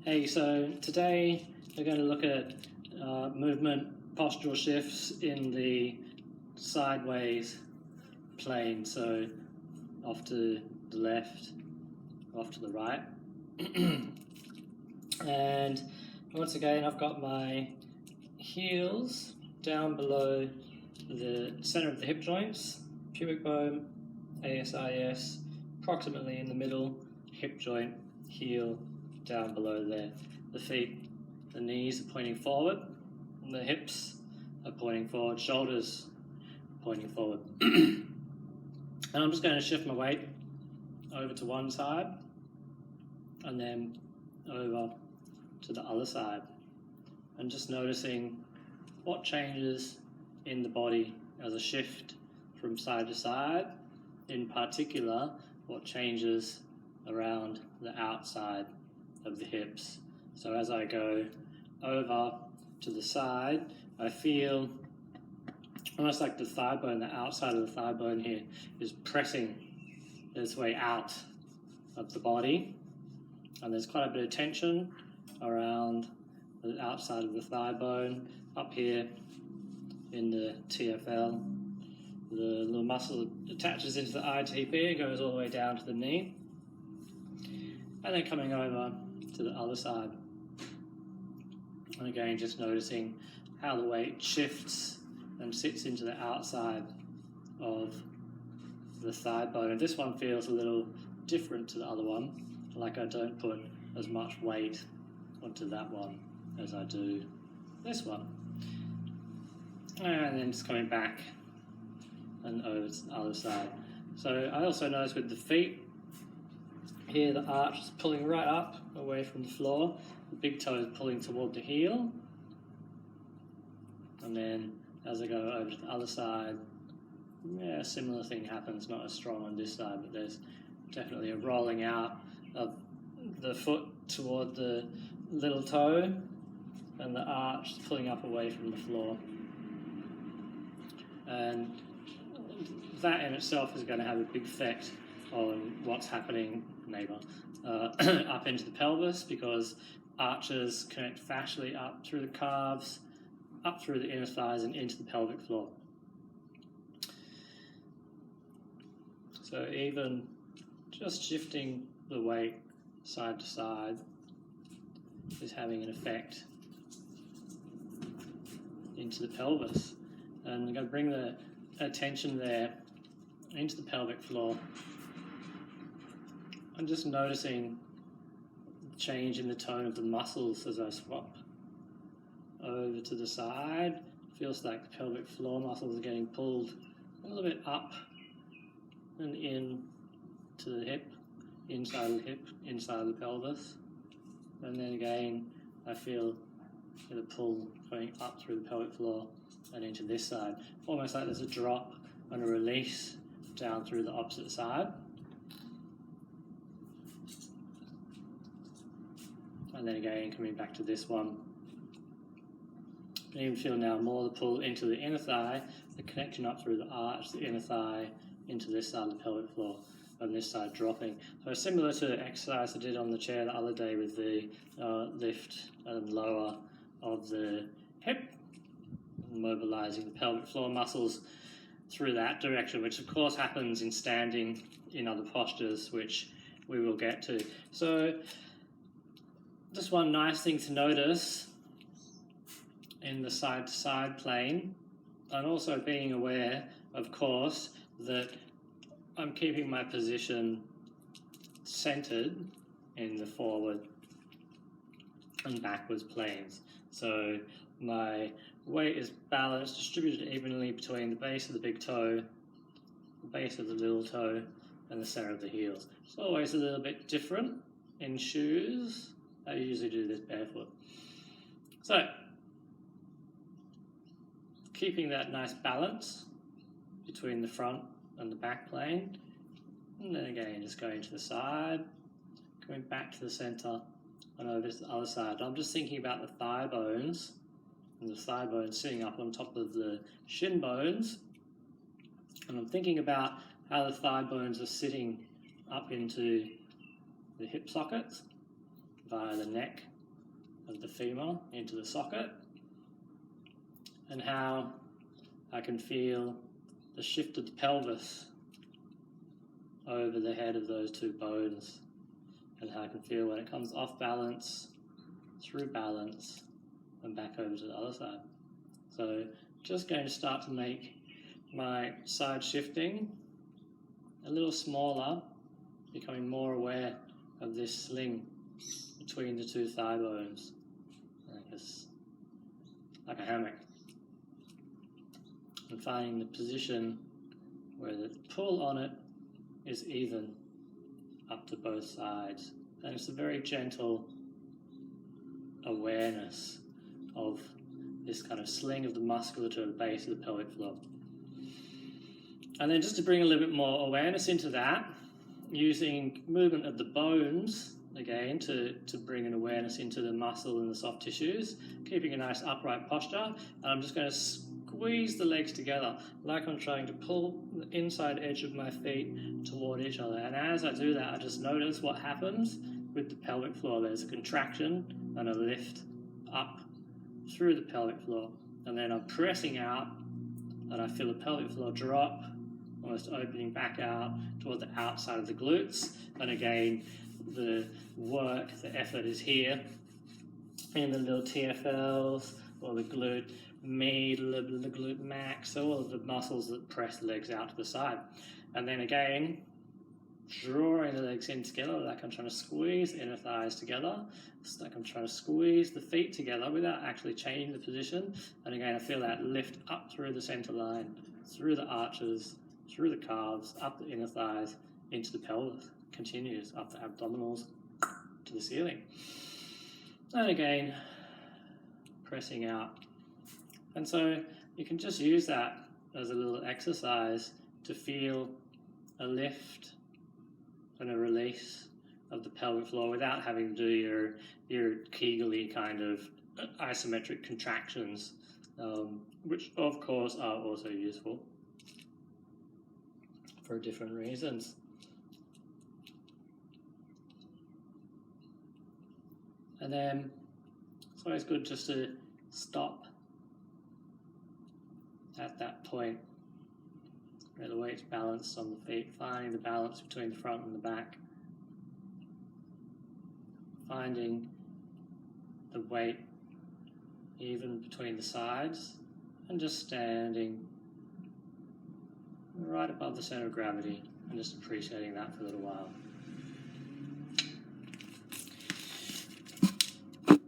Hey, so today we're going to look at movement postural shifts in the sideways plane, so off to the left, off to the right. And once again, I've got my heels down below the center of the hip joints, pubic bone, ASIS, approximately in the middle, hip joint, heel down below there. The feet, the knees are pointing forward, and the hips are pointing forward, shoulders pointing forward. And I'm just going to shift my weight over to one side and then over to the other side, and just noticing what changes in the body as a shift from side to side, in particular what changes around the outside of the hips. So as I go over to the side, I feel almost like the thigh bone, the outside of the thigh bone here is pressing its way out of the body, and there's quite a bit of tension around the outside of the thigh bone up here in the TFL. The little muscle attaches into the ITP and goes all the way down to the knee, and then coming over to the other side. And again, just noticing how the weight shifts and sits into the outside of the thigh bone. And this one feels a little different to the other one, like I don't put as much weight onto that one as I do this one. And then just coming back and over to the other side. So I also notice with the feet, here the arch is pulling right up away from the floor, the big toe is pulling toward the heel, and then as I go over to the other side, yeah, a similar thing happens, not as strong on this side, but there's definitely a rolling out of the foot toward the little toe, and the arch is pulling up away from the floor. And that in itself is going to have a big effect on what's happening, up into the pelvis, because arches connect fascially up through the calves, up through the inner thighs and into the pelvic floor. So even just shifting the weight side to side is having an effect into the pelvis. And I'm going to bring the attention there into the pelvic floor. I'm just noticing the change in the tone of the muscles as I swap over to the side. Feels like the pelvic floor muscles are getting pulled a little bit up and in to the hip, inside of the hip, inside of the pelvis. And then again, I feel the pull going up through the pelvic floor and into this side. Almost like there's a drop and a release down through the opposite side. And then again, coming back to this one. You can even feel now more the pull into the inner thigh, the connection up through the arch, the inner thigh, into this side of the pelvic floor, and this side dropping. So similar to the exercise I did on the chair the other day with the lift and lower of the hip, mobilizing the pelvic floor muscles through that direction, which of course happens in standing in other postures, which we will get to. So just one nice thing to notice in the side-to-side plane, and also being aware, of course, that I'm keeping my position centered in the forward and backwards planes. So my weight is balanced, distributed evenly between the base of the big toe, the base of the little toe, and the center of the heels. It's always a little bit different in shoes. I usually do this barefoot. So, keeping that nice balance between the front and the back plane, and then again just going to the side, coming back to the center and over to the other side. I'm just thinking about the thigh bones, and the thigh bones sitting up on top of the shin bones, and I'm thinking about how the thigh bones are sitting up into the hip sockets via the neck of the femur into the socket, and how I can feel the shift of the pelvis over the head of those two bones, and how I can feel when it comes off balance, through balance, and back over to the other side. So just going to start to make my side shifting a little smaller, becoming more aware of this sling between the two thigh bones, like a hammock. And finding the position where the pull on it is even up to both sides. And it's a very gentle awareness of this kind of sling of the musculature at the base of the pelvic floor. And then just to bring a little bit more awareness into that, using movement of the bones, again, to bring an awareness into the muscle and the soft tissues, keeping a nice upright posture. And I'm just going to squeeze the legs together like I'm trying to pull the inside edge of my feet toward each other. And as I do that, I just notice what happens with the pelvic floor. There's a contraction and a lift up through the pelvic floor. And then I'm pressing out, and I feel the pelvic floor drop, almost opening back out toward the outside of the glutes. And again, the work, the effort is here in the little TFLs, or the glute med, the glute max, all of the muscles that press the legs out to the side. And then again, drawing the legs in together, like I'm trying to squeeze the inner thighs together. It's like I'm trying to squeeze the feet together without actually changing the position. And again, I feel that lift up through the center line, through the arches, through the calves, up the inner thighs, into the pelvis. Continues up the abdominals to the ceiling. And again, pressing out. And so you can just use that as a little exercise to feel a lift and a release of the pelvic floor without having to do your Kegel-y kind of isometric contractions, which of course are also useful for different reasons. And then it's always good just to stop at that point where the weight's balanced on the feet, finding the balance between the front and the back, finding the weight even between the sides, and just standing right above the center of gravity and just appreciating that for a little while.